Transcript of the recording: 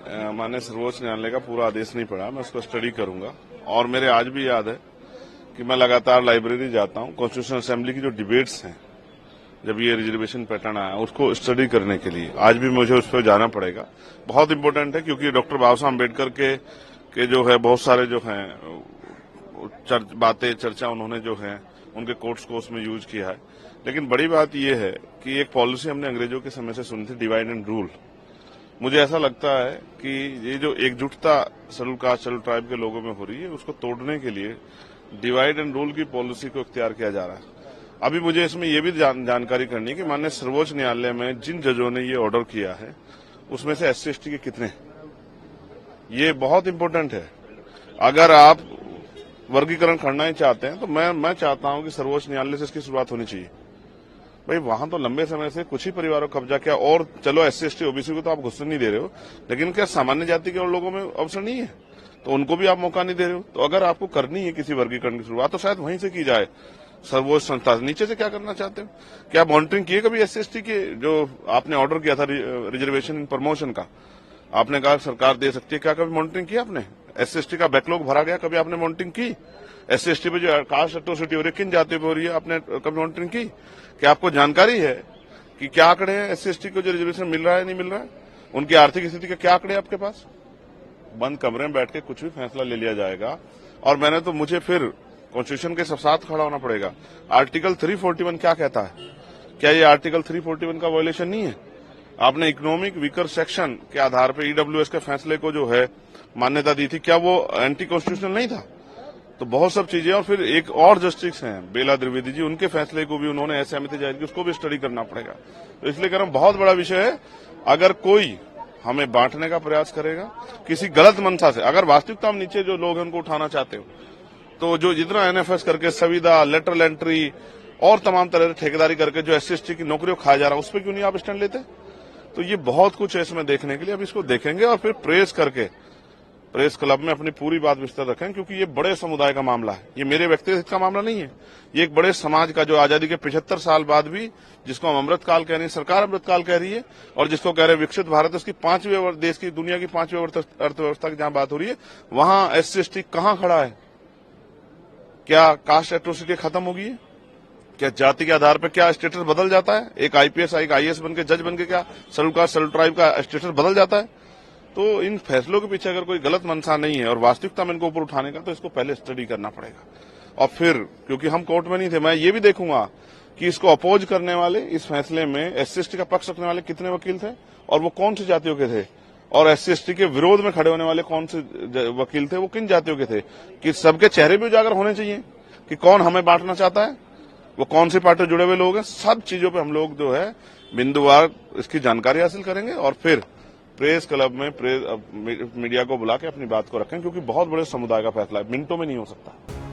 माननीय सर्वोच्च न्यायालय का पूरा आदेश नहीं पढ़ा, मैं उसको स्टडी करूंगा। और मेरे आज भी याद है कि मैं लगातार लाइब्रेरी जाता हूं, कॉन्स्टिट्यूशन असेंबली की जो डिबेट्स हैं, जब ये रिजर्वेशन पैटर्न आया उसको स्टडी करने के लिए आज भी मुझे उस पर जाना पड़ेगा। बहुत इंपॉर्टेंट है क्योंकि डॉक्टर बाबा साहब अम्बेडकर के जो है बहुत सारे जो हैं बातें चर्चा उन्होंने जो है उनके कोट्स को उसमें यूज किया है। लेकिन बड़ी बात यह है कि एक पॉलिसी हमने अंग्रेजों के समय से सुनी थी, डिवाइड एंड रूल। मुझे ऐसा लगता है कि ये जो एकजुटता शेड्यूल कास्ट शेड्यूल ट्राइब के लोगों में हो रही है उसको तोड़ने के लिए डिवाइड एंड रूल की पॉलिसी को इख्तियार किया जा रहा है। अभी मुझे इसमें यह भी जानकारी करनी है कि माननीय सर्वोच्च न्यायालय में जिन जजों ने ये ऑर्डर किया है उसमें से SC/ST के कितने, ये बहुत इंपॉर्टेंट है। अगर आप वर्गीकरण करना ही चाहते हैं तो मैं चाहता हूं कि सर्वोच्च न्यायालय से इसकी शुरुआत होनी चाहिए। भाई वहां तो लंबे समय से कुछ ही परिवारों को कब्जा किया, और चलो SC/ST OBC को तो आप घुसने नहीं दे रहे हो, लेकिन क्या सामान्य जाति के और लोगों में अवसर नहीं है तो उनको भी आप मौका नहीं दे रहे हो। तो अगर आपको करनी है किसी वर्गीकरण की शुरुआत तो शायद वहीं से की जाए, सर्वोच्च संस्था। नीचे से क्या करना चाहते हो? क्या मॉनिटरिंग किए कभी SC/ST के जो आपने ऑर्डर किया था रिजर्वेशन इन प्रमोशन का, आपने कहा सरकार दे सकती है, क्या कभी मॉनिटरिंग किया आपने? SC/ST का बैकलॉग भरा गया, कभी आपने मॉनिटरिंग की? SC/ST पे जो कास्ट एट्रोसिटी हो रही है किन जातियों पे हो रही है, आपने कभी मॉनिटरिंग की? क्या आपको जानकारी है कि क्या आंकड़े हैं SC/ST को जो रिजर्वेशन मिल रहा है नहीं मिल रहा है, उनकी आर्थिक स्थिति के क्या आंकड़े आपके पास? बंद कमरे में बैठ के कुछ भी फैसला ले लिया जाएगा। और मुझे फिर कॉन्स्टिट्यूशन के साथ खड़ा होना पड़ेगा। आर्टिकल 341 क्या कहता है? क्या ये आर्टिकल 341 का वायलेशन नहीं है? आपने इकोनॉमिक वीकर सेक्शन के आधार पर EWS के फैसले को जो है मान्यता दी थी, क्या वो एंटी कॉन्स्टिट्यूशनल नहीं था? तो बहुत सब चीजें। और फिर एक और जस्टिस हैं बेला द्विवेदी जी, उनके फैसले को भी उन्होंने असहमति जाहिर की, उसको भी स्टडी करना पड़ेगा। तो इसलिए कह रहा हूं बहुत बड़ा विषय है। अगर कोई हमें बांटने का प्रयास करेगा किसी गलत मंशा से, अगर वास्तविकता में नीचे जो लोग हैं उनको उठाना चाहते हो, तो जो जितना NFS करके संविदा, लेटरल एंट्री और तमाम तरह से ठेकेदारी करके जो SC/ST की नौकरियों खाया जा रहा है उस पर क्यों नहीं आप स्टैंड लेते? तो ये बहुत कुछ है इसमें देखने के लिए। अब इसको देखेंगे और फिर प्रेस करके प्रेस क्लब में अपनी पूरी बात विस्तार रखें, क्योंकि ये बड़े समुदाय का मामला है, ये मेरे व्यक्तिगत का मामला नहीं है। ये एक बड़े समाज का, जो आजादी के 75 साल बाद भी, जिसको हम अमृतकाल कह रहे हैं, सरकार अमृतकाल कह रही है, और जिसको कह रहे हैं विकसित भारत, उसकी 5वीं देश की, दुनिया की 5वीं अर्थव्यवस्था की जहां बात हो रही है, वहां SC/ST कहां खड़ा है? क्या कास्ट एट्रोसिटी खत्म होगी? क्या जाति के आधार पर क्या स्टेटस बदल जाता है? एक IPS एक IAS बनके, जज बनके क्या शेड्यूल कास्ट शेड्यूल ट्राइब का स्टेटस बदल जाता है? तो इन फैसलों के पीछे अगर कोई गलत मंशा नहीं है और वास्तविकता में इनको ऊपर उठाने का, तो इसको पहले स्टडी करना पड़ेगा। और फिर क्योंकि हम कोर्ट में नहीं थे, मैं ये भी देखूंगा कि इसको अपोज करने वाले, इस फैसले में SC/ST का पक्ष रखने वाले कितने वकील थे और वो कौन सी जातियों के थे, और SC/ST के विरोध में खड़े होने वाले कौन से वकील थे, वो किन जातियों के थे, कि सबके चेहरे भी उजागर होने चाहिए कि कौन हमें बांटना चाहता है, वो कौन सी पार्टी जुड़े हुए लोग हैं। सब चीजों पे हम लोग जो है बिंदुवार इसकी जानकारी हासिल करेंगे और फिर प्रेस क्लब में मीडिया को बुला के अपनी बात को रखें, क्योंकि बहुत बड़े समुदाय का फैसला है, मिनटों में नहीं हो सकता।